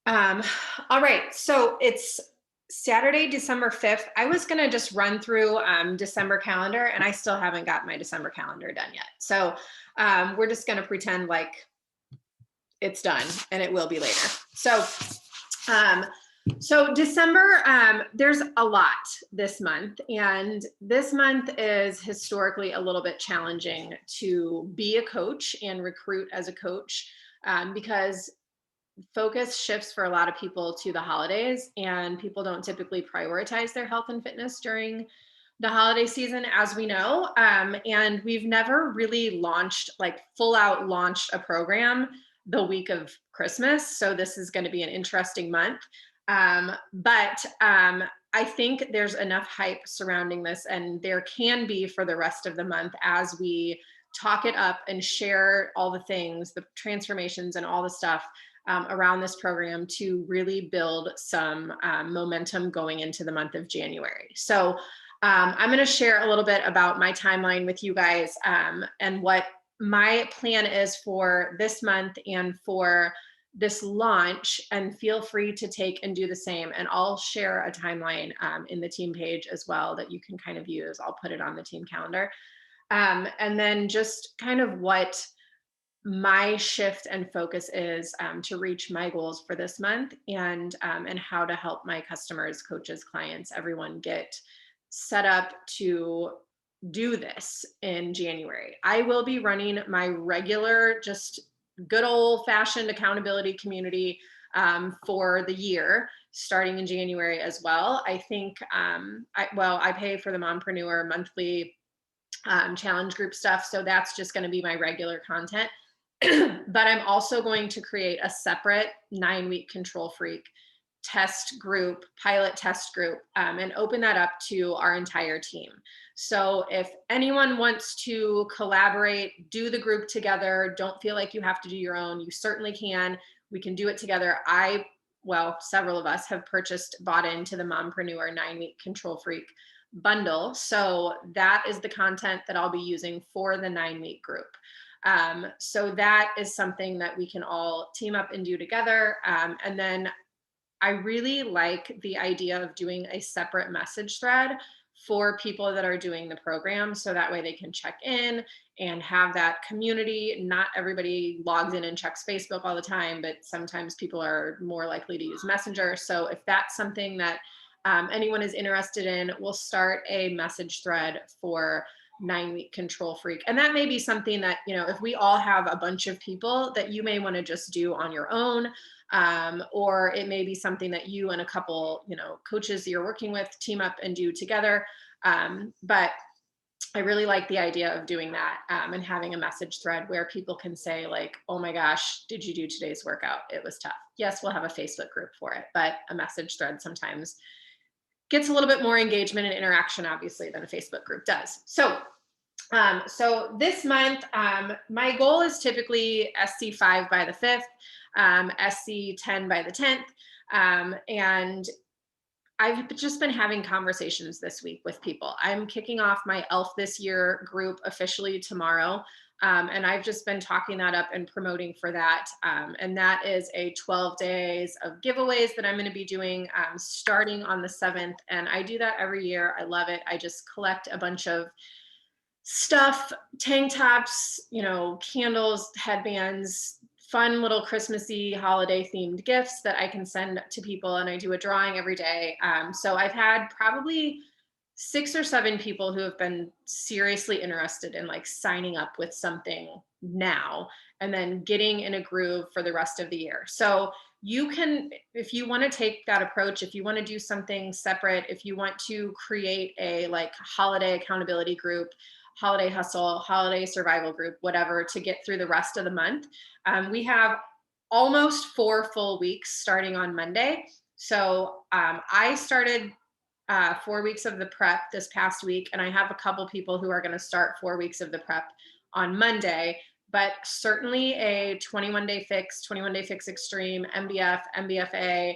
Um, all right. So it's Saturday, December 5th. I was going to just run through December calendar, and I still haven't got my December calendar done yet. So we're just going to pretend like it's done and it will be later. Um, so December, there's a lot this month, and this month is historically a little bit challenging to be a coach and recruit as a coach because focus shifts for a lot of people to the holidays, and people don't typically prioritize their health and fitness during the holiday season, as we know. And we've never really launched, like full out launched a program the week of Christmas. So this is going to be an interesting month. But I think there's enough hype surrounding this, and there can be for the rest of the month as we talk it up and share all the things, the transformations, and all the stuff around this program to really build some momentum going into the month of January. So I'm going to share a little bit about my timeline with you guys and what my plan is for this month and for this launch, and feel free to take and do the same. And I'll share a timeline in the team page as well that you can kind of use. I'll put it on the team calendar. And then just kind of what my shift and focus is to reach my goals for this month, and how to help my customers, coaches, clients, everyone get set up to do this in January. I will be running my regular, just good old fashioned accountability community for the year, starting in January as well. I think, I pay for the Mompreneur monthly challenge group stuff. So that's just going to be my regular content. But I'm also going to create a separate 9-week control freak test group, pilot test group, and open that up to our entire team. So if anyone wants to collaborate, do the group together, don't feel like you have to do your own, you certainly can. We can do it together. Several of us have bought into the Mompreneur 9-week control freak bundle. So that is the content that I'll be using for the 9-week group. So that is something that we can all team up and do together. And then I really like the idea of doing a separate message thread for people that are doing the program. So that way they can check in and have that community. Not everybody logs in and checks Facebook all the time, but sometimes people are more likely to use Messenger. So if that's something that anyone is interested in, we'll start a message thread for 9-week control freak. And that may be something that, if we all have a bunch of people, that you may want to just do on your own. Or it may be something that you and a couple, coaches you're working with team up and do together. But I really like the idea of doing that and having a message thread where people can say like, oh my gosh, did you do today's workout? It was tough. Yes, we'll have a Facebook group for it, but a message thread sometimes gets a little bit more engagement and interaction, obviously, than a Facebook group does. So this month, my goal is typically SC5 by the 5th, SC10 by the 10th. And I've just been having conversations this week with people. I'm kicking off my ELF This Year group officially tomorrow. And I've just been talking that up and promoting for that. And that is a 12 days of giveaways that I'm going to be doing starting on the 7th. And I do that every year. I love it. I just collect a bunch of stuff, tank tops, candles, headbands, fun little Christmassy holiday themed gifts that I can send to people. And I do a drawing every day. So I've had probably 6 or 7 people who have been seriously interested in like signing up with something now and then getting in a groove for the rest of the year. So you can, if you want to take that approach, if you want to do something separate, if you want to create a like holiday accountability group, holiday hustle, holiday survival group, whatever, to get through the rest of the month. We have almost 4 full weeks starting on Monday. So I started 4 weeks of the prep this past week, and I have a couple people who are going to start 4 weeks of the prep on Monday. But certainly a 21-day fix, 21-day fix extreme, MBF, MBFA,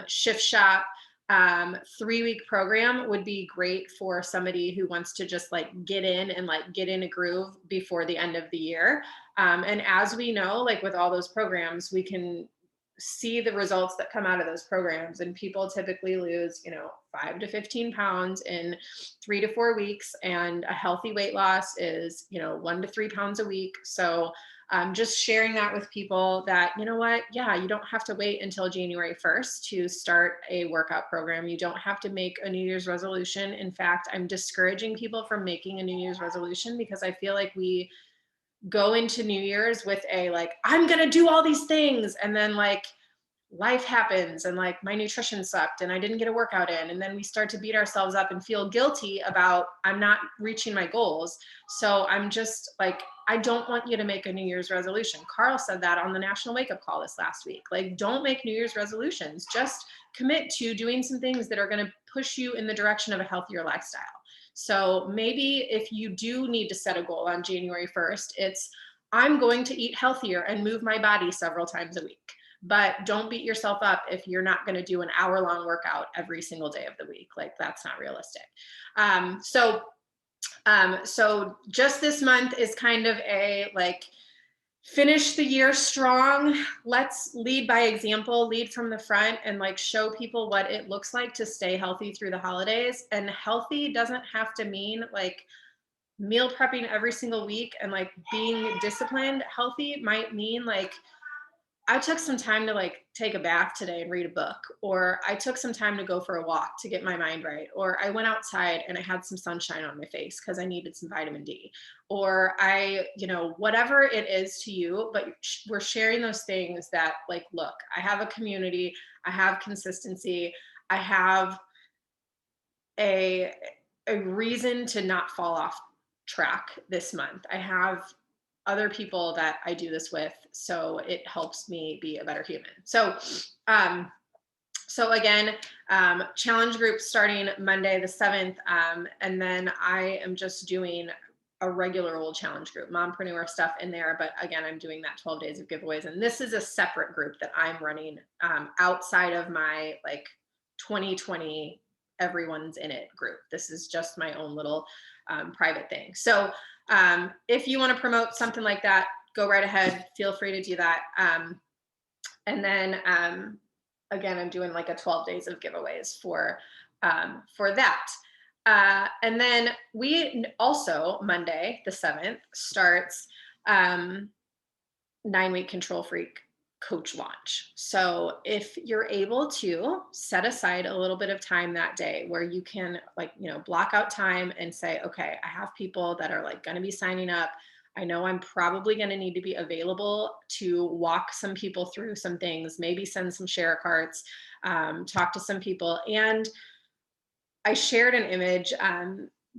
shift shop, 3-week program would be great for somebody who wants to just like get in and like get in a groove before the end of the year. And as we know, like with all those programs, we can see the results that come out of those programs. And people typically lose, 5 to 15 pounds in 3 to 4 weeks. And a healthy weight loss is, 1 to 3 pounds a week. So just sharing that with people that, you know what, yeah, you don't have to wait until January 1st to start a workout program. You don't have to make a New Year's resolution. In fact, I'm discouraging people from making a New Year's resolution because I feel like we go into New Year's with a like, I'm gonna do all these things, and then like life happens and like my nutrition sucked and I didn't get a workout in, and then we start to beat ourselves up and feel guilty about I'm not reaching my goals. So I'm just like, I don't want you to make a New Year's resolution. Carl said that on the National Wake Up Call this last week. Like, don't make New Year's resolutions. Just commit to doing some things that are going to push you in the direction of a healthier lifestyle. So maybe if you do need to set a goal on January 1st, it's I'm going to eat healthier and move my body several times a week. But don't beat yourself up if you're not going to do an hour-long workout every single day of the week. Like, that's not realistic. So just this month is kind of a like, finish the year strong. Let's lead by example, lead from the front, and like show people what it looks like to stay healthy through the holidays. And healthy doesn't have to mean like meal prepping every single week and like being disciplined. Healthy might mean like, I took some time to like take a bath today and read a book, or I took some time to go for a walk to get my mind right, or I went outside and I had some sunshine on my face because I needed some vitamin D, or whatever it is to you. But we're sharing those things that like, look, I have a community, I have consistency, I have a reason to not fall off track this month. I have other people that I do this with, so it helps me be a better human. So again, challenge group starting Monday the 7th, and then I am just doing a regular old challenge group, mompreneur stuff in there. But again, I'm doing that 12 days of giveaways, and this is a separate group that I'm running outside of my like 2020 everyone's in it group. This is just my own little private thing. So if you want to promote something like that, go right ahead. Feel free to do that. And then again, I'm doing like a 12 days of giveaways for that. And then we also, Monday the 7th, starts 9-week Control Freak coach launch. So if you're able to set aside a little bit of time that day where you can block out time and say, okay, I have people that are like going to be signing up. I know I'm probably going to need to be available to walk some people through some things, maybe send some share carts, talk to some people. And I shared an image.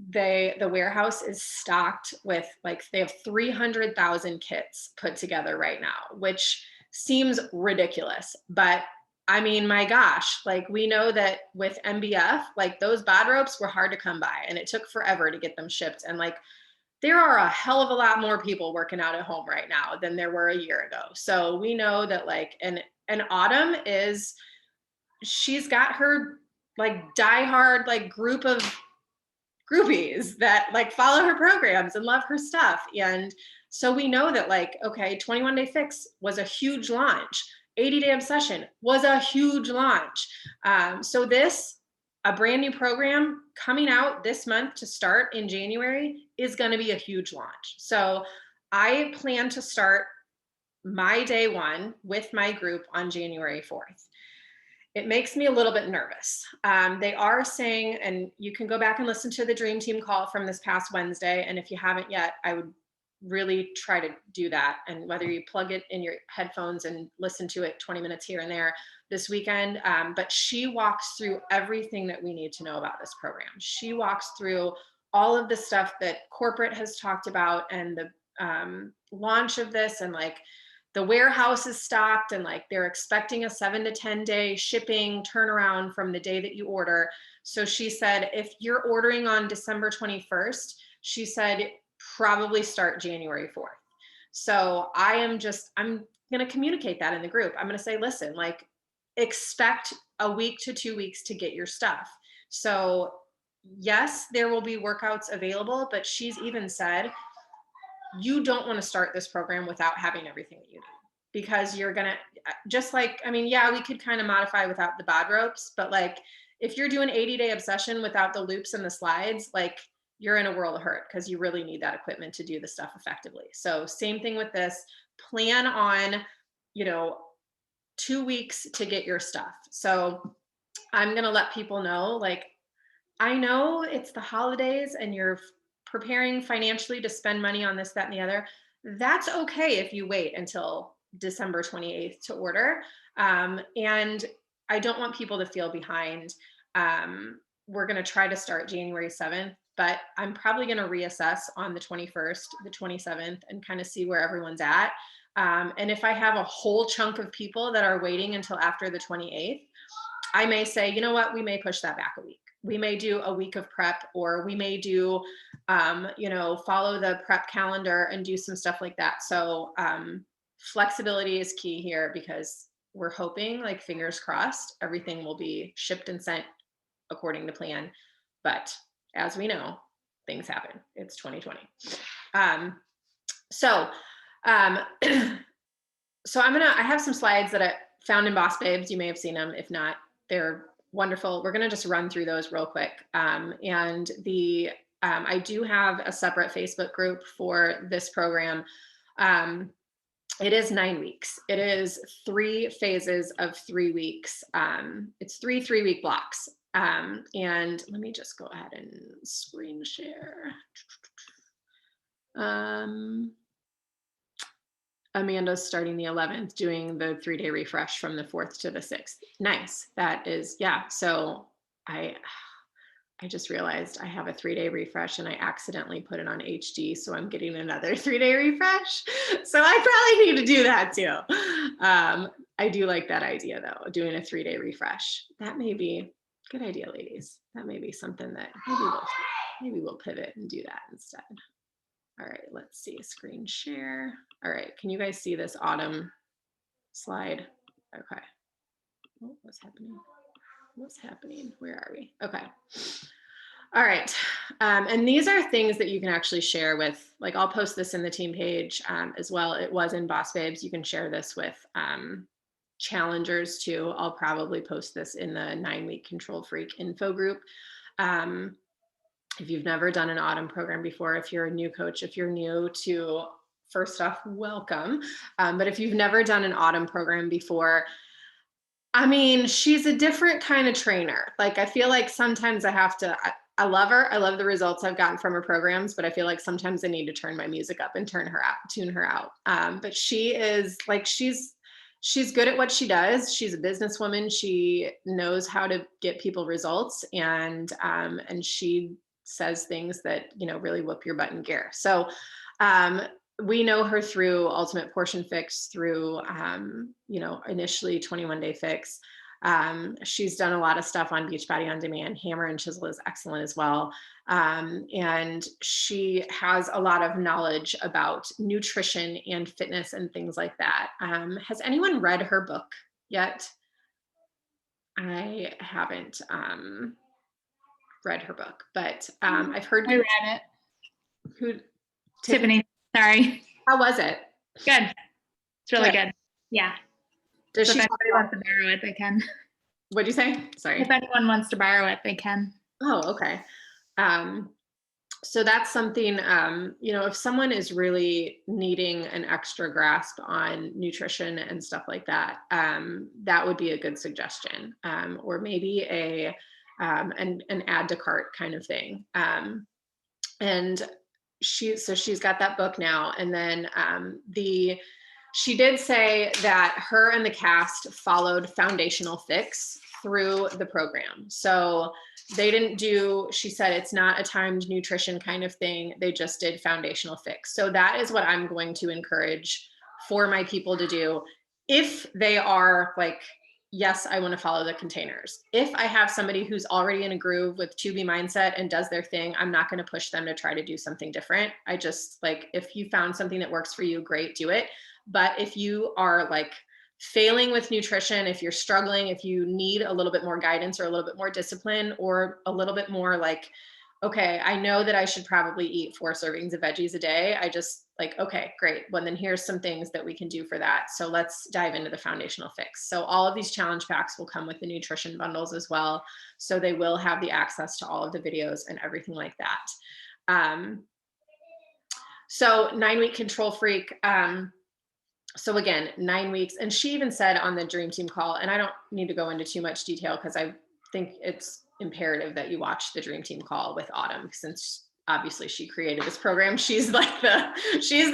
The warehouse is stocked with they have 300,000 kits put together right now, which seems ridiculous. But I mean, my gosh, we know that with MBF, those bod ropes were hard to come by and it took forever to get them shipped. And there are a hell of a lot more people working out at home right now than there were a year ago. So we know that and Autumn she's got her diehard group of groupies that follow her programs and love her stuff. And so we know that okay, 21 Day Fix was a huge launch. 80 Day Obsession was a huge launch. So a brand new program coming out this month to start in January is going to be a huge launch. So I plan to start my day one with my group on January 4th. It makes me a little bit nervous. They are saying, and you can go back and listen to the Dream Team call from this past Wednesday. And if you haven't yet, I would really try to do that. And whether you plug it in your headphones and listen to it 20 minutes here and there this weekend. But she walks through everything that we need to know about this program. She walks through all of the stuff that corporate has talked about and the launch of this, and the warehouse is stocked and they're expecting a 7 to 10 day shipping turnaround from the day that you order. So she said, if you're ordering on December 21st, she said, probably start January 4th. So I'm going to communicate that in the group. I'm going to say, listen, expect a week to 2 weeks to get your stuff. So yes, there will be workouts available, but she's even said, you don't want to start this program without having everything that you need. because you're gonna, just like, I mean, yeah, we could kind of modify without the bod ropes, but like if you're doing 80-day obsession without the loops and the slides, like you're in a world of hurt because you really need that equipment to do the stuff effectively. So same thing with this. Plan on, you know, 2 weeks to get your stuff. So I'm gonna let people know, like, I know it's the holidays and you're preparing financially to spend money on this, that, and the other. That's okay if you wait until December 28th to order. And I don't want people to feel behind. We're going to try to start January 7th, but I'm probably going to reassess on the 21st, the 27th, and kind of see where everyone's at. And if I have a whole chunk of people that are waiting until after the 28th, I may say, you know what, we may push that back a week. We may do a week of prep, or we may do, you know, follow the prep calendar and do some stuff like that. So flexibility is key here, because we're hoping, like fingers crossed, everything will be shipped and sent according to plan. But as we know, things happen. It's 2020. So I have some slides that I found in Boss Babes. You may have seen them. If not, they're wonderful. We're going to just run through those real quick. And I do have a separate Facebook group for this program. It is 9 weeks. It is 3 phases of 3 weeks. It's 3 3-week blocks. And let me just go ahead and screen share. Amanda's starting the 11th, doing the 3-day refresh from the 4th to the 6th. Nice. That is, yeah. So I just realized I have a 3-day refresh and I accidentally put it on HD. So I'm getting another 3-day refresh. So I probably need to do that too. I do like that idea though, doing a 3-day refresh. That may be a good idea, ladies. That may be something that maybe we'll pivot and do that instead. All right, let's see, screen share. All right, can you guys see this autumn slide? Okay. Oh, what's happening? What's happening? Where are we? Okay. All right. And these are things that you can actually share with, like I'll post this in the team page as well. It was in Boss Babes. You can share this with challengers too. I'll probably post this in the 9-week Control Freak info group. If you've never done an autumn program before, if you're a new coach, if you're new to, first off, welcome. But if you've never done an autumn program before, I mean, she's a different kind of trainer. Like, I feel like sometimes I love her. I love the results I've gotten from her programs, but I feel like sometimes I need to turn my music up and tune her out. But she is like, she's good at what she does. She's a businesswoman. She knows how to get people results, and she says things that, you know, really whoop your butt in gear. So we know her through Ultimate Portion Fix, through, you know, initially 21 Day Fix. She's done a lot of stuff on Beachbody On Demand. Hammer and Chisel is excellent as well. And she has a lot of knowledge about nutrition and fitness and things like that. Has anyone read her book yet? I haven't read her book, but I've heard. I read it. Who? Tiffany. Sorry. How was it? Good. It's really good. Yeah. Does so she if anybody wants to borrow it, they can. What'd you say? Sorry. If anyone wants to borrow it, they can. Oh, okay. So that's something, you know, if someone is really needing an extra grasp on nutrition and stuff like that, that would be a good suggestion. Or maybe an add to cart kind of thing. And she's got that book now. And then she did say that her and the cast followed Foundational Fix through the program. So they didn't do, she said, it's not a timed nutrition kind of thing. They just did Foundational Fix. So that is what I'm going to encourage for my people to do. If they are like, yes, I want to follow the containers. If I have somebody who's already in a groove with 2B mindset and does their thing, I'm not going to push them to try to do something different. I just, like, if you found something that works for you, great, do it. But if you are like failing with nutrition, if you're struggling, if you need a little bit more guidance or a little bit more discipline or a little bit more like, okay, I know that I should probably eat 4 servings of veggies a day. I just like, okay, great. Well, then here's some things that we can do for that. So let's dive into the foundational fix. So all of these challenge packs will come with the nutrition bundles as well. So they will have the access to all of the videos and everything like that. So 9-week control freak. So again, 9 weeks. And she even said on the Dream Team call, and I don't need to go into too much detail because I think it's imperative that you watch the Dream Team call with Autumn, since obviously she created this program. She's the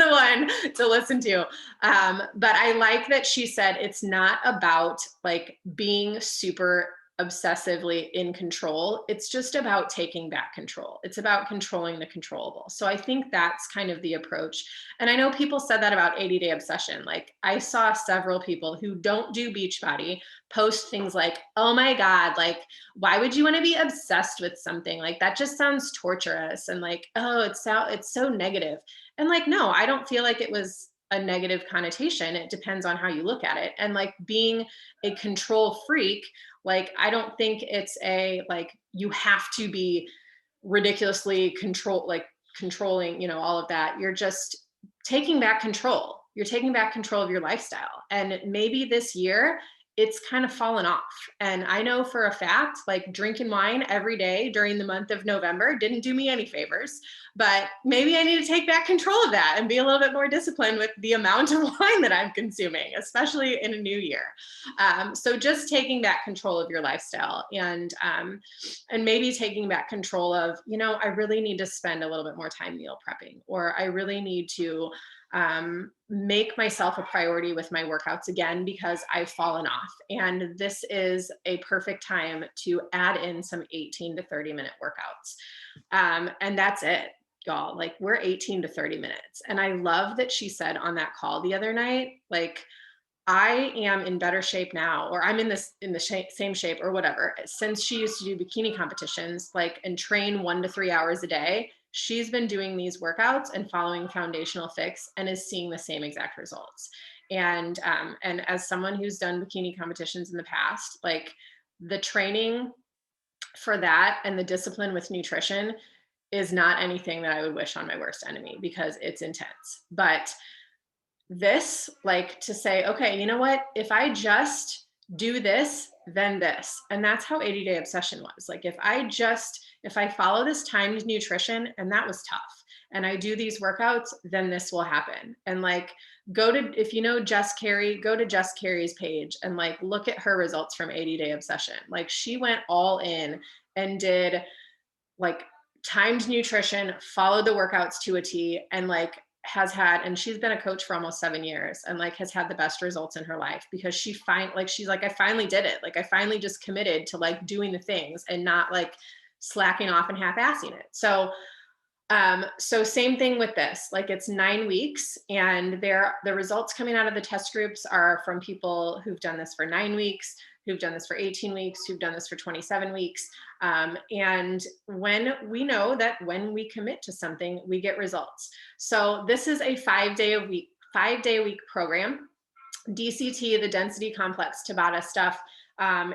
one to listen to. But I like that she said it's not about like being super obsessively in control. It's just about taking back control. It's about controlling the controllable. So I think that's kind of the approach. And I know people said that about 80-day obsession. Like I saw several people who don't do Beachbody post things like, oh my God, like, why would you want to be obsessed with something? Like that just sounds torturous. And like, oh, it's so negative. And like, no, I don't feel like it was a negative connotation. It depends on how you look at it. And like being a control freak, like, I don't think it's like, you have to be ridiculously controlling, all of that. You're just taking back control. You're taking back control of your lifestyle. And maybe this year it's kind of fallen off. And I know for a fact, like drinking wine every day during the month of November didn't do me any favors, but maybe I need to take back control of that and be a little bit more disciplined with the amount of wine that I'm consuming, especially in a new year. So just taking back control of your lifestyle and maybe taking back control of, I really need to spend a little bit more time meal prepping, or I really need to make myself a priority with my workouts again because I've fallen off. And this is a perfect time to add in some 18 to 30 minute workouts. And that's it, y'all. Like we're 18 to 30 minutes. And I love that she said on that call the other night, like, I am in better shape now, or I'm in the same shape or whatever. Since she used to do bikini competitions, like, and train 1 to 3 hours a day, she's been doing these workouts and following foundational fix and is seeing the same exact results. And as someone who's done bikini competitions in the past, like the training for that and the discipline with nutrition is not anything that I would wish on my worst enemy because it's intense. But this, like, to say, okay, you know what, if I just do this, then this. And that's how 80-day obsession was. Like if I follow this timed nutrition, and that was tough, and I do these workouts, then this will happen. And like, if you know Jess Carey, go to Jess Carey's page and like look at her results from 80-day obsession. Like she went all in and did like timed nutrition, followed the workouts to a T, and like and she's been a coach for almost 7 years and like has had the best results in her life because she's like, I finally did it. Like I finally just committed to like doing the things and not like slacking off and half-assing it. So same thing with this, like it's 9 weeks and the results coming out of the test groups are from people who've done this for 9 weeks, who've done this for 18 weeks, who've done this for 27 weeks. And when we know that when we commit to something, we get results. So this is a 5-day a week program. DCT, the density complex Tabata stuff,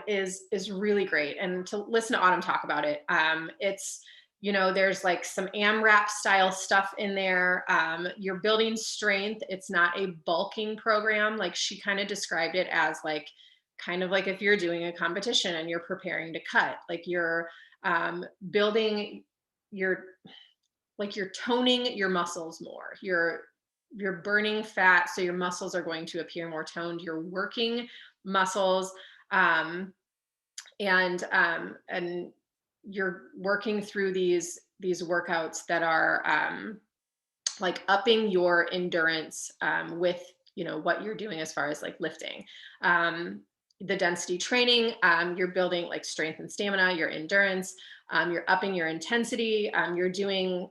is really great. And to listen to Autumn talk about it, it's, there's like some AMRAP style stuff in there. You're building strength. It's not a bulking program. Like she kind of described it as like, kind of like if you're doing a competition and you're preparing to cut, like you're building you're toning your muscles more. You're burning fat, so your muscles are going to appear more toned. You're working muscles, and you're working through these workouts that are like upping your endurance with what you're doing as far as like lifting. The density training, you're building like strength and stamina, your endurance, you're upping your intensity, you're doing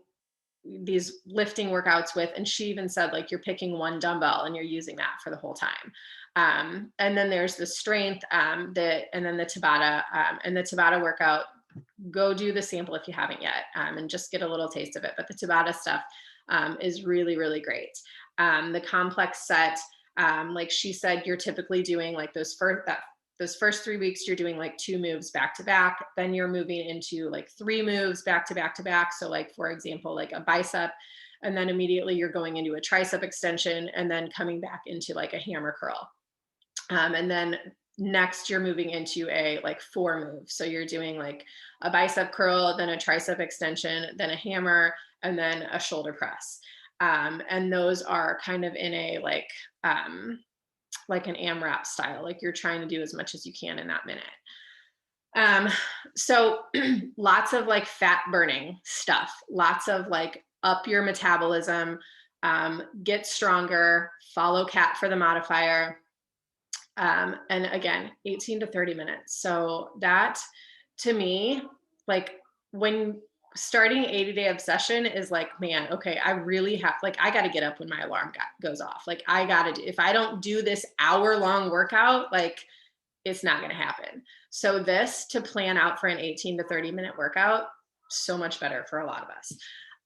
these lifting workouts with, and she even said like you're picking one dumbbell and you're using that for the whole time. And then there's the strength, and then the Tabata, and the Tabata workout, go do the sample if you haven't yet, and just get a little taste of it. But the Tabata stuff is really, really great. The complex set, like she said, you're typically doing like those those first 3 weeks, you're doing like 2 moves back to back. Then you're moving into like 3 moves back to back to back. So like, for example, like a bicep, and then immediately you're going into a tricep extension and then coming back into like a hammer curl. And then next you're moving into a like 4 move. So you're doing like a bicep curl, then a tricep extension, then a hammer, and then a shoulder press. And those are kind of in a like an AMRAP style, like you're trying to do as much as you can in that minute. So lots of like fat burning stuff, lots of like up your metabolism, get stronger, follow CAT for the modifier. And again, 18 to 30 minutes. So that to me, like when starting 80-day obsession is like, man, okay, I really have, like, I got to get up when my alarm goes off. Like I got to do, if I don't do this hour-long workout, like it's not going to happen. So this to plan out for an 18 to 30 minute workout, so much better for a lot of us.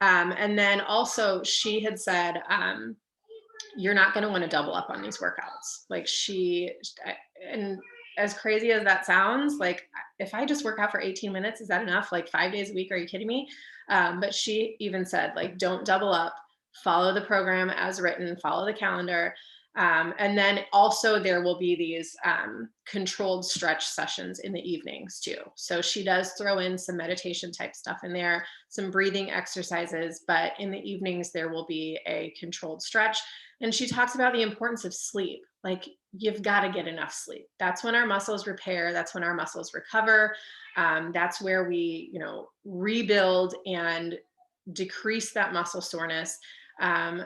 And then also she had said, you're not going to want to double up on these workouts. Like and as crazy as that sounds, like if I just work out for 18 minutes, is that enough? Like 5 days a week? Are you kidding me? But she even said, like, don't double up, follow the program as written, follow the calendar. And then also there will be these controlled stretch sessions in the evenings too. So she does throw in some meditation type stuff in there, some breathing exercises, but in the evenings there will be a controlled stretch. And she talks about the importance of sleep. Like you've got to get enough sleep. That's when our muscles repair. That's when our muscles recover. That's where we, rebuild and decrease that muscle soreness.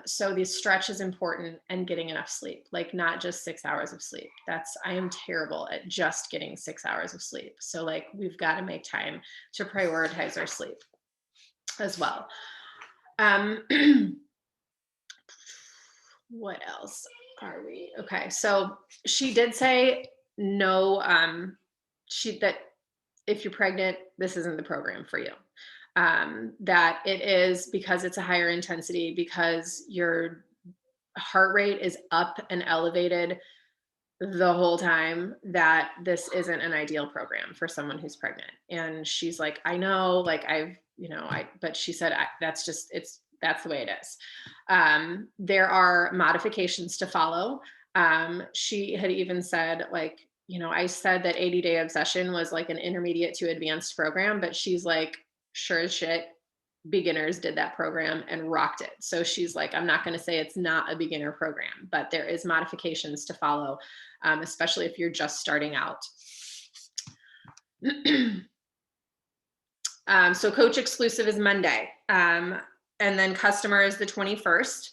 So the stretch is important and getting enough sleep, like not just 6 hours of sleep. I am terrible at just getting 6 hours of sleep. So like, we've got to make time to prioritize our sleep as well. What else are we? Okay. So she did say no, that if you're pregnant, this isn't the program for you. That it is because it's a higher intensity, because your heart rate is up and elevated the whole time, that this isn't an ideal program for someone who's pregnant. And she's like, I know, like but she said, that's the way it is. There are modifications to follow. She had even said, like, I said that 80-day obsession was like an intermediate to advanced program, but she's like, sure as shit, beginners did that program and rocked it. So she's like, I'm not going to say it's not a beginner program, but there is modifications to follow, especially if you're just starting out. So coach exclusive is Monday. And then customer is the 21st.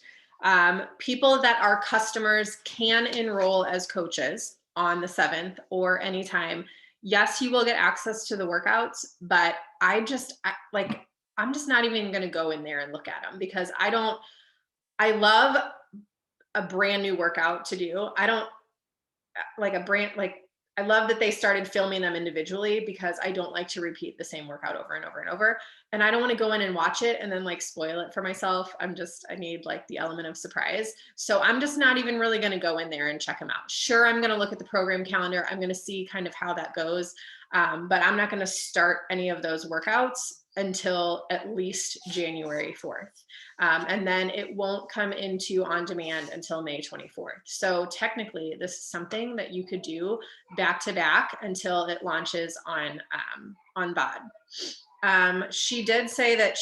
People that are customers can enroll as coaches on the 7th or anytime. Yes, you will get access to the workouts, but I'm just not even going to go in there and look at them, because I love a brand new workout to do. I don't like I love that they started filming them individually, because I don't like to repeat the same workout over and over and over. And I don't want to go in and watch it and then like spoil it for myself. I need like the element of surprise. So I'm just not even really going to go in there and check them out. Sure, I'm going to look at the program calendar. I'm going to see kind of how that goes. But I'm not going to start any of those workouts until at least January 4th. And then it won't come into on demand until May 24th. So technically this is something that you could do back to back until it launches on BOD. She did say that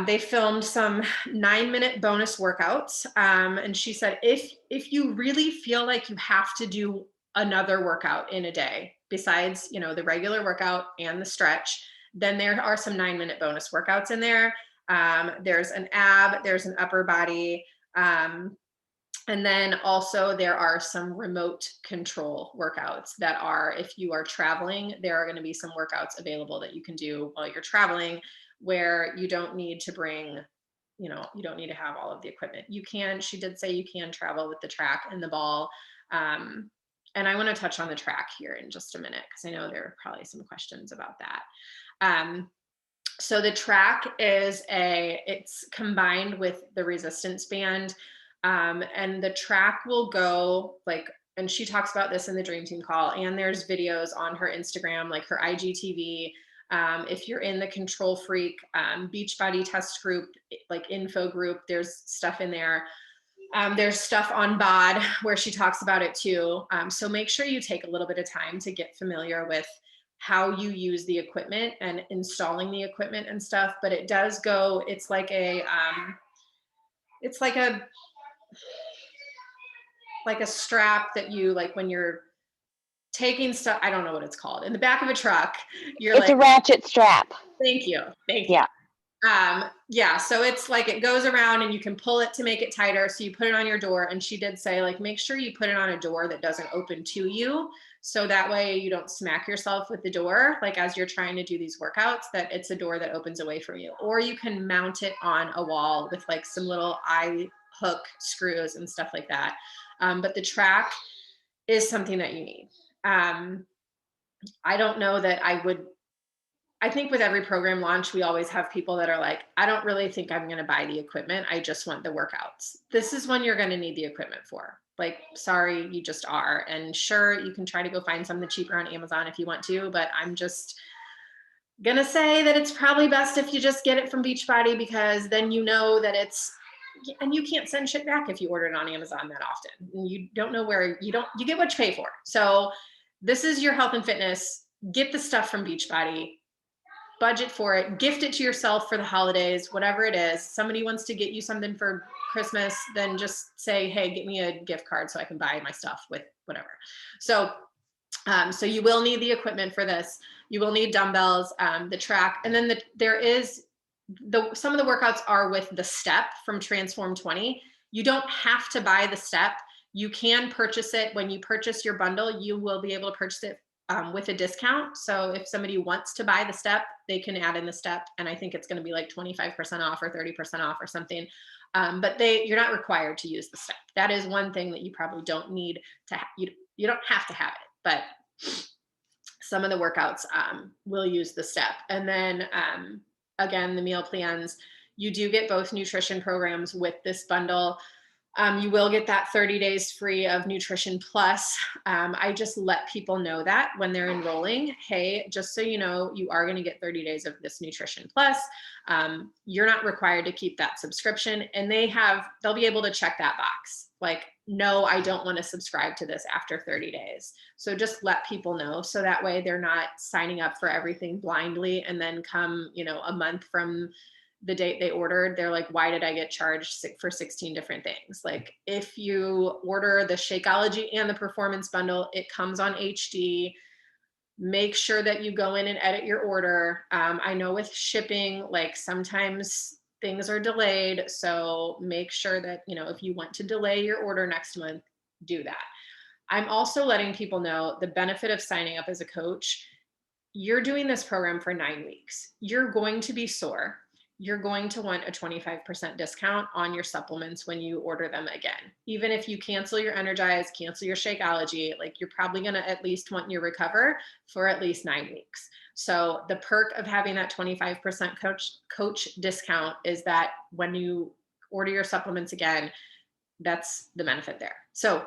they filmed some 9-minute bonus workouts. And she said, if you really feel like you have to do another workout in a day, besides, the regular workout and the stretch, then there are some 9-minute bonus workouts in there. There's an ab, there's an upper body. And then also there are some remote control workouts that are, if you are traveling, there are going to be some workouts available that you can do while you're traveling, where you don't need to bring, you don't need to have all of the equipment. She did say you can travel with the track and the ball. And I want to touch on the track here in just a minute, because I know there are probably some questions about that. So the track it's combined with the resistance band. And the track will go like and she talks about this in the Dream Team call, and there's videos on her Instagram, like her IGTV. If you're in the Control Freak Beachbody test group, like info group, there's stuff in there. There's stuff on BOD where she talks about it too. So make sure you take a little bit of time to get familiar with how you use the equipment and installing the equipment and stuff. But it does go, it's like a strap that you like when you're taking stuff, I don't know what it's called, in the back of a truck. It's a ratchet strap. Thank you. Yeah. Yeah, so it's like it goes around and you can pull it to make it tighter. So you put it on your door, and she did say, like, make sure you put it on a door that doesn't open to you. So that way you don't smack yourself with the door, like as you're trying to do these workouts, that it's a door that opens away from you. Or you can mount it on a wall with like some little eye hook screws and stuff like that. But the track is something that you need. I don't know that I think with every program launch, we always have people that are like, I don't really think I'm going to buy the equipment. I just want the workouts. This is when you're going to need the equipment for. Like, sorry, you just are. And sure, you can try to go find something cheaper on Amazon if you want to, but I'm just going to say that it's probably best if you just get it from Beachbody, because then you know that and you can't send shit back if you order it on Amazon that often. And you don't know where, you get what you pay for. So this is your health and fitness. Get the stuff from Beachbody. Budget for it, gift it to yourself for the holidays, whatever it is. Somebody wants to get you something for Christmas, then just say, hey, get me a gift card so I can buy my stuff with whatever. So you will need the equipment for this. You will need dumbbells, the track, and then some of the workouts are with the step from Transform 20. You don't have to buy the step. You can purchase it. When you purchase your bundle, you will be able to purchase it with a discount. So if somebody wants to buy the step, they can add in the step. And I think it's going to be like 25% off or 30% off or something. But you're not required to use the step. That is one thing that you probably don't need to, you don't have to have it, but some of the workouts will use the step. And then again, the meal plans, you do get both nutrition programs with this bundle. You will get that 30 days free of Nutrition Plus. I just let people know that when they're enrolling, hey, just so you know, you are going to get 30 days of this Nutrition Plus. You're not required to keep that subscription, and they'll be able to check that box. Like, no, I don't want to subscribe to this after 30 days. So just let people know. So that way they're not signing up for everything blindly. And then come, a month from the date they ordered, they're like, why did I get charged for 16 different things? Like, if you order the Shakeology and the Performance Bundle, it comes on HD. Make sure that you go in and edit your order. I know with shipping, like sometimes things are delayed. So make sure that, if you want to delay your order next month, do that. I'm also letting people know the benefit of signing up as a coach. You're doing this program for 9 weeks. You're going to be sore. You're going to want a 25% discount on your supplements when you order them again. Even if you cancel your Energize, cancel your Shakeology, like you're probably going to at least want your Recover for at least 9 weeks. So the perk of having that 25% coach discount is that when you order your supplements again, that's the benefit there. So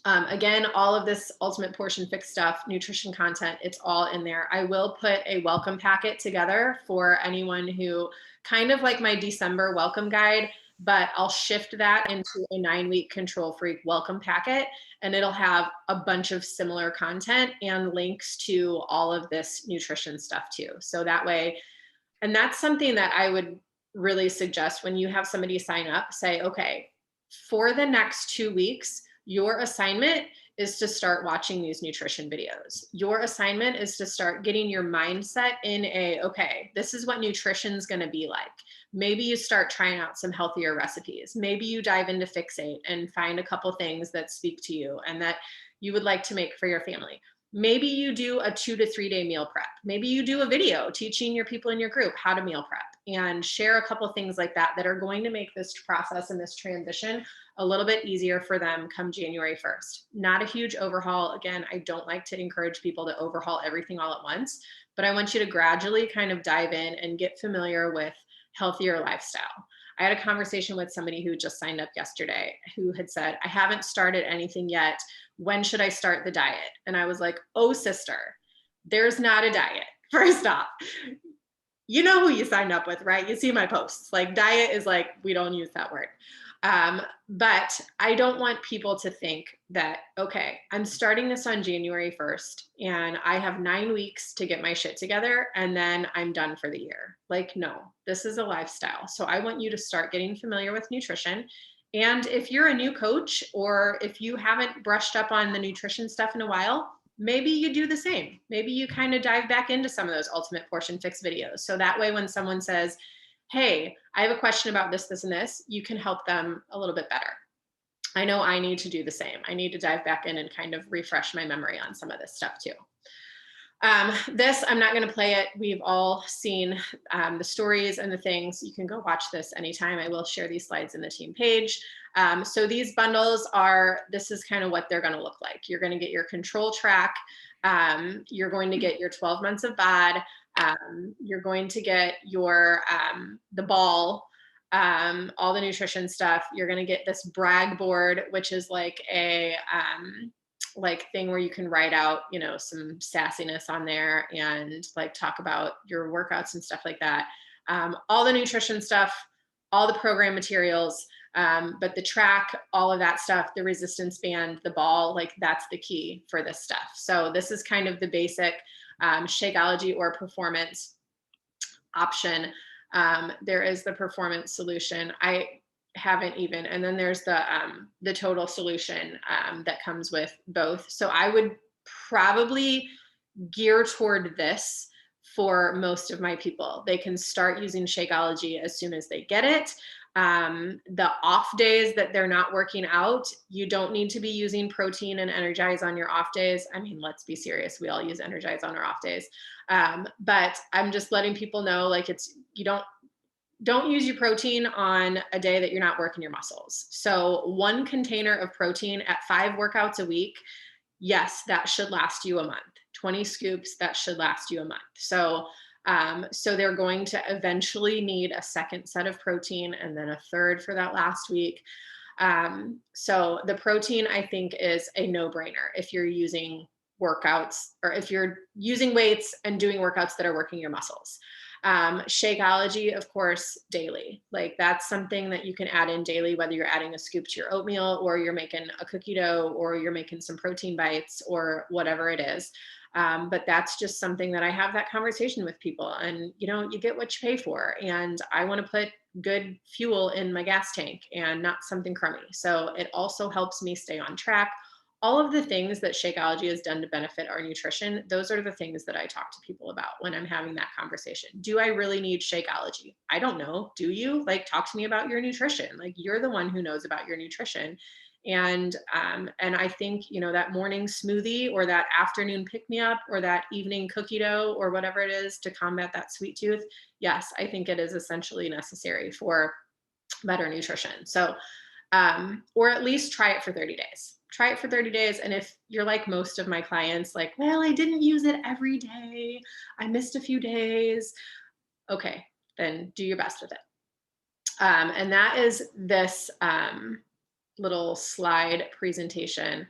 again, all of this Ultimate Portion Fix stuff, nutrition content, it's all in there. I will put a welcome packet together for anyone who, kind of like my December welcome guide, but I'll shift that into a 9-week Control Freak welcome packet, and it'll have a bunch of similar content and links to all of this nutrition stuff too. So that way, and that's something that I would really suggest when you have somebody sign up, say, okay, for the next 2 weeks, your assignment is to start watching these nutrition videos. Your assignment is to start getting your mindset in okay, this is what nutrition's going to be like. Maybe you start trying out some healthier recipes. Maybe you dive into Fixate and find a couple things that speak to you and that you would like to make for your family. Maybe you do a 2 to 3 day meal prep. Maybe you do a video teaching your people in your group how to meal prep, and share a couple things like that that are going to make this process and this transition a little bit easier for them come January 1st. Not a huge overhaul. Again, I don't like to encourage people to overhaul everything all at once, but I want you to gradually kind of dive in and get familiar with healthier lifestyle. I had a conversation with somebody who just signed up yesterday who had said, I haven't started anything yet. When should I start the diet? And I was like, oh, sister, there's not a diet. First off, you know who you signed up with, right? You see my posts. Like diet is like, we don't use that word. But I don't want people to think that, okay, I'm starting this on January 1st and I have 9 weeks to get my shit together and then I'm done for the year. Like, no, this is a lifestyle. So I want you to start getting familiar with nutrition. And if you're a new coach or if you haven't brushed up on the nutrition stuff in a while, maybe you do the same. Maybe you kind of dive back into some of those Ultimate Portion Fix videos. So that way, when someone says, hey, I have a question about this, this, and this, you can help them a little bit better. I know I need to do the same. I need to dive back in and kind of refresh my memory on some of this stuff too. This, I'm not going to play it. We've all seen the stories and the things. You can go watch this anytime. I will share these slides in the team page. So these bundles are, this is kind of what they're going to look like. You're going to get your control track. You're going to get your 12 months of BOD. You're going to get your, the ball, all the nutrition stuff. You're going to get this brag board, which is like a, like thing where you can write out, you know, some sassiness on there and like talk about your workouts and stuff like that. All the nutrition stuff, all the program materials, but the track, all of that stuff, the resistance band, the ball, like that's the key for this stuff. So this is kind of the basic Shakeology or performance option. There is the performance solution. I haven't even, and then there's the total solution that comes with both. So I would probably gear toward this for most of my people. They can start using Shakeology as soon as they get it. The off days that they're not working out, you don't need to be using protein and Energize on your off days. I mean, let's be serious. We all use Energize on our off days. But I'm just letting people know, like you don't use your protein on a day that you're not working your muscles. So 1 container of protein at 5 workouts a week, yes, that should last you a month. 20 scoops, that should last you a month. So they're going to eventually need a second set of protein and then a third for that last week. So the protein, I think, is a no-brainer if you're using workouts or if you're using weights and doing workouts that are working your muscles. Shakeology, of course, daily. Like that's something that you can add in daily, whether you're adding a scoop to your oatmeal or you're making a cookie dough or you're making some protein bites or whatever it is. But that's just something that I have that conversation with people, and you know, you get what you pay for. And I want to put good fuel in my gas tank and not something crummy. So it also helps me stay on track. All of the things that Shakeology has done to benefit our nutrition, those are the things that I talk to people about when I'm having that conversation. Do I really need Shakeology? I don't know. Do you? Like, talk to me about your nutrition. Like, you're the one who knows about your nutrition. And I think, you know, that morning smoothie or that afternoon pick-me-up or that evening cookie dough or whatever it is to combat that sweet tooth, yes, I think it is essentially necessary for better nutrition. So, or at least try it for 30 days. Try it for 30 days. And if you're like most of my clients, like, well, I didn't use it every day, I missed a few days. Okay, then do your best with it. And that is this little slide presentation.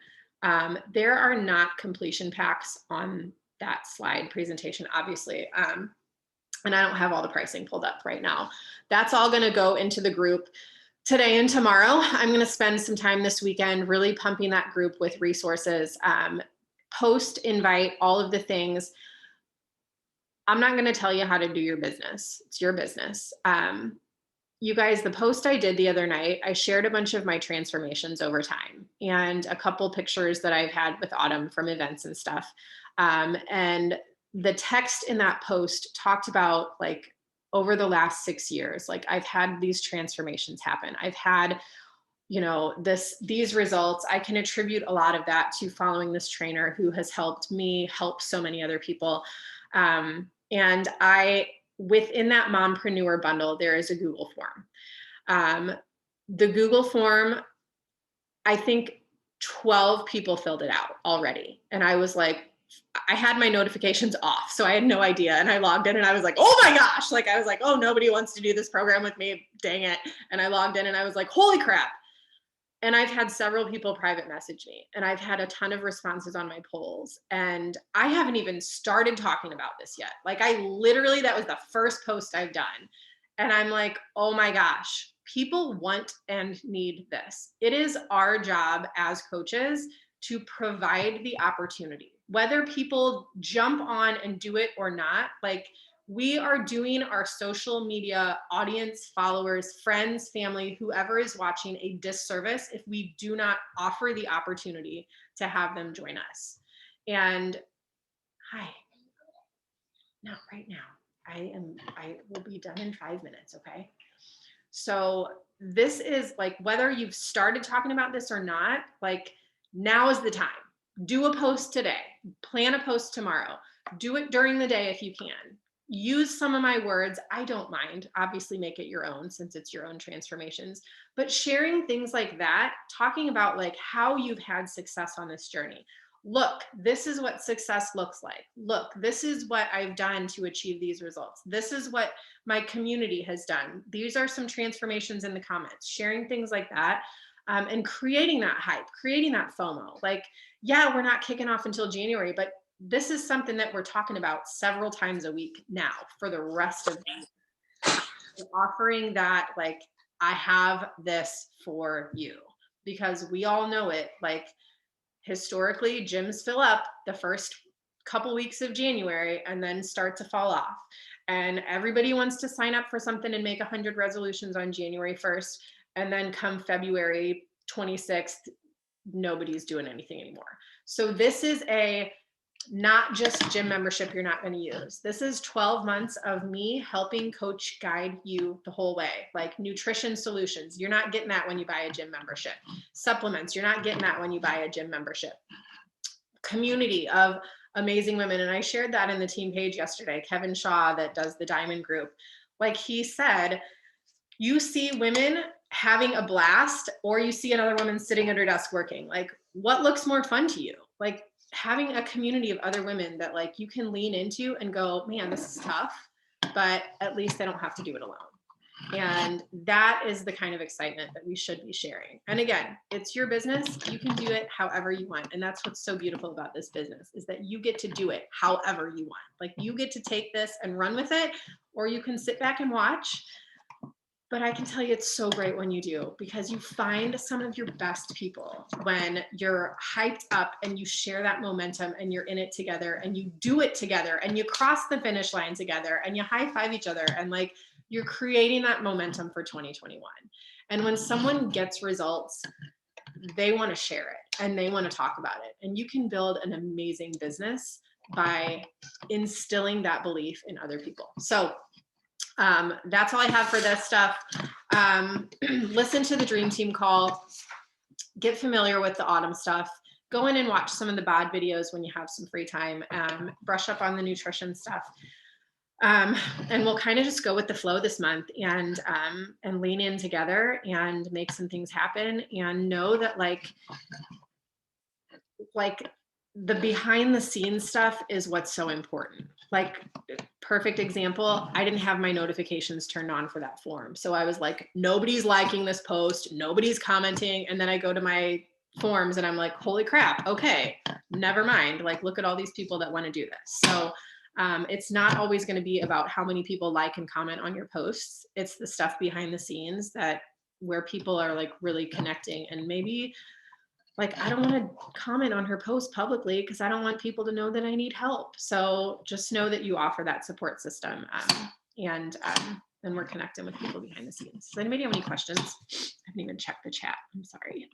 There are not completion packs on that slide presentation, obviously. And I don't have all the pricing pulled up right now. That's all going to go into the group today and tomorrow. I'm going to spend some time this weekend really pumping that group with resources, post invite, all of the things. I'm not going to tell you how to do your business. It's your business. You guys, the post I did the other night, I shared a bunch of my transformations over time and a couple pictures that I've had with Autumn from events and stuff. And the text in that post talked about, like, over the last 6 years, like I've had these transformations happen. I've had, you know, these results. I can attribute a lot of that to following this trainer who has helped me help so many other people. And within that mompreneur bundle, there is a Google form. The Google form, I think 12 people filled it out already. And I was like, I had my notifications off, so I had no idea. And I logged in and I was like, oh my gosh, like I was like, oh, nobody wants to do this program with me, dang it. And I logged in and I was like, holy crap. And I've had several people private message me, and I've had a ton of responses on my polls. And I haven't even started talking about this yet. Like I literally, that was the first post I've done. And I'm like, oh my gosh, people want and need this. It is our job as coaches to provide the opportunity, whether people jump on and do it or not. Like we are doing our social media audience, followers, friends, family, whoever is watching a disservice if we do not offer the opportunity to have them join us. And hi, not right now. I will be done in 5 minutes. Okay. So this is like, whether you've started talking about this or not, like now is the time. Do a post today, plan a post tomorrow, do it during the day if you can. Use some of my words. I don't mind. Obviously make it your own since it's your own transformations, but sharing things like that, talking about like how you've had success on this journey. Look, this is what success looks like. Look, this is what I've done to achieve these results. This is what my community has done. These are some transformations in the comments, sharing things like that. And creating that hype, creating that FOMO. Like, yeah, we're not kicking off until January, but this is something that we're talking about several times a week now for the rest of the year. Offering that, like, I have this for you, because we all know it. Like, historically, gyms fill up the first couple weeks of January and then start to fall off. And everybody wants to sign up for something and make 100 resolutions on January 1st. And then come February 26th, nobody's doing anything anymore. So this is not just gym membership you're not going to use. This is 12 months of me helping coach guide you the whole way. Like nutrition solutions, you're not getting that when you buy a gym membership. Supplements, you're not getting that when you buy a gym membership. Community of amazing women. And I shared that in the team page yesterday. Kevin Shaw, that does the Diamond Group, like he said, you see women having a blast, or you see another woman sitting at her desk working. Like, what looks more fun to you? Like having a community of other women that like you can lean into and go, man, this is tough, but at least I don't have to do it alone. And that is the kind of excitement that we should be sharing. And again, it's your business. You can do it however you want. And that's what's so beautiful about this business, is that you get to do it however you want. Like you get to take this and run with it, or you can sit back and watch. But I can tell you it's so great when you do, because you find some of your best people when you're hyped up and you share that momentum and you're in it together and you do it together and you cross the finish line together and you high five each other, and like you're creating that momentum for 2021. And when someone gets results, they want to share it and they want to talk about it. And you can build an amazing business by instilling that belief in other people. So that's all I have for this stuff. Listen to the Dream Team call, get familiar with the autumn stuff, go in and watch some of the bod videos when you have some free time, brush up on the nutrition stuff. And we'll kind of just go with the flow this month and lean in together and make some things happen, and know that like the behind the scenes stuff is what's so important. Like, perfect example, I didn't have my notifications turned on for that form. So I was like, nobody's liking this post, nobody's commenting. And then I go to my forms and I'm like, holy crap, okay, never mind. Like, look at all these people that want to do this. So it's not always going to be about how many people like and comment on your posts. It's the stuff behind the scenes where people are like really connecting. And maybe like, I don't want to comment on her post publicly because I don't want people to know that I need help. So just know that you offer that support system, and we're connecting with people behind the scenes. Does anybody have any questions? I haven't even checked the chat. I'm sorry.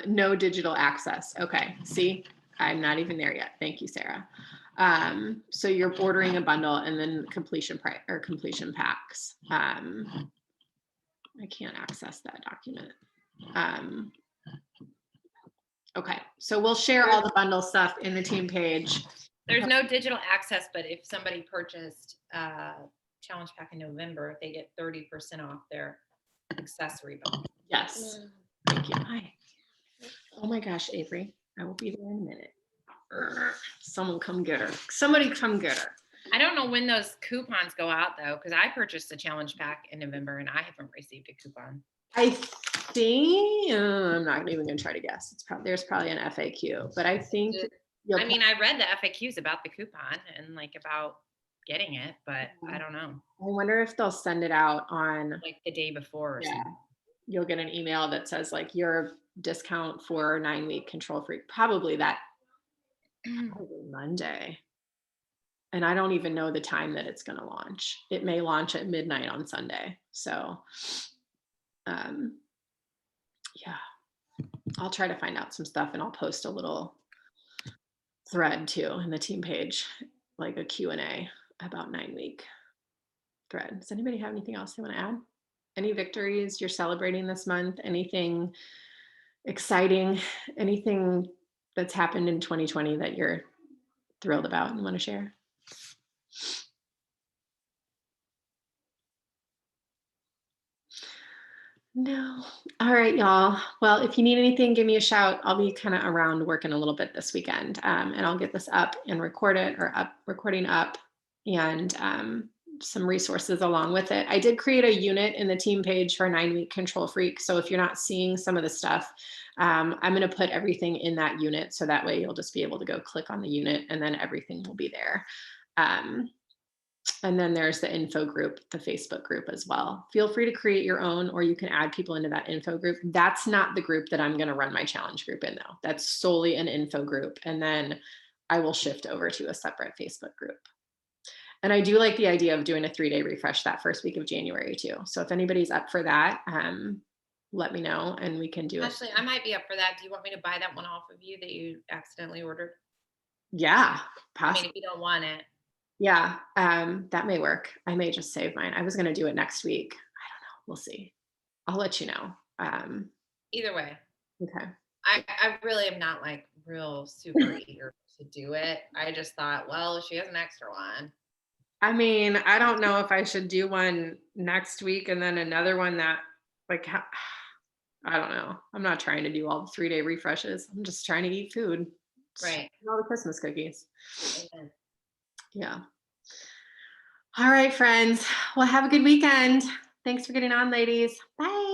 No digital access. Okay. See, I'm not even there yet. Thank you, Sarah. So you're ordering a bundle and then completion packs. I can't access that document. Okay, so we'll share all the bundle stuff in the team page. There's no digital access, but if somebody purchased Challenge Pack in November, they get 30% off their accessory bundle. Yes. Thank you. Hi. Oh my gosh, Avery, I will be there in a minute. Someone come get her. Somebody come get her. I don't know when those coupons go out though, because I purchased a challenge pack in November and I haven't received a coupon. I think I'm not even gonna try to guess. It's probably there's probably an FAQ, but I think I mean, I read the FAQs about the coupon and like about getting it, but I don't know. I wonder if they'll send it out on Like the day before or something. You'll get an email that says like your discount for 9-week control freak. Probably Monday. And I don't even know the time that it's going to launch. It may launch at midnight on Sunday. So, yeah, I'll try to find out some stuff and I'll post a little thread too in the team page, like a Q&A about 9-week thread. Does anybody have anything else they want to add? Any victories you're celebrating this month? Anything exciting? Anything that's happened in 2020 that you're thrilled about and want to share? No. All right, y'all. Well, if you need anything, give me a shout. I'll be kind of around working a little bit this weekend, and I'll get this up and recording up and some resources along with it. I did create a unit in the team page for 9-week control freak. So if you're not seeing some of the stuff, I'm going to put everything in that unit. So that way you'll just be able to go click on the unit and then everything will be there. And then there's the info group, the Facebook group as well. Feel free to create your own, or you can add people into that info group. That's not the group that I'm going to run my challenge group in though. That's solely an info group. And then I will shift over to a separate Facebook group. And I do like the idea of doing a 3-day refresh that first week of January too. So if anybody's up for that, let me know and we can do it. Actually, I might be up for that. Do you want me to buy that one off of you that you accidentally ordered? Yeah, I mean, if you don't want it. Yeah, that may work. I may just save mine. I was going to do it next week. I don't know. We'll see. I'll let you know. Either way. Okay. I really am not like real super eager to do it. I just thought, well, she has an extra one. I mean, I don't know if I should do one next week and then another one that like, I don't know. I'm not trying to do all the 3-day refreshes. I'm just trying to eat food. Right. All the Christmas cookies. Amen. Yeah. All right, friends. Well, have a good weekend. Thanks for getting on, ladies. Bye.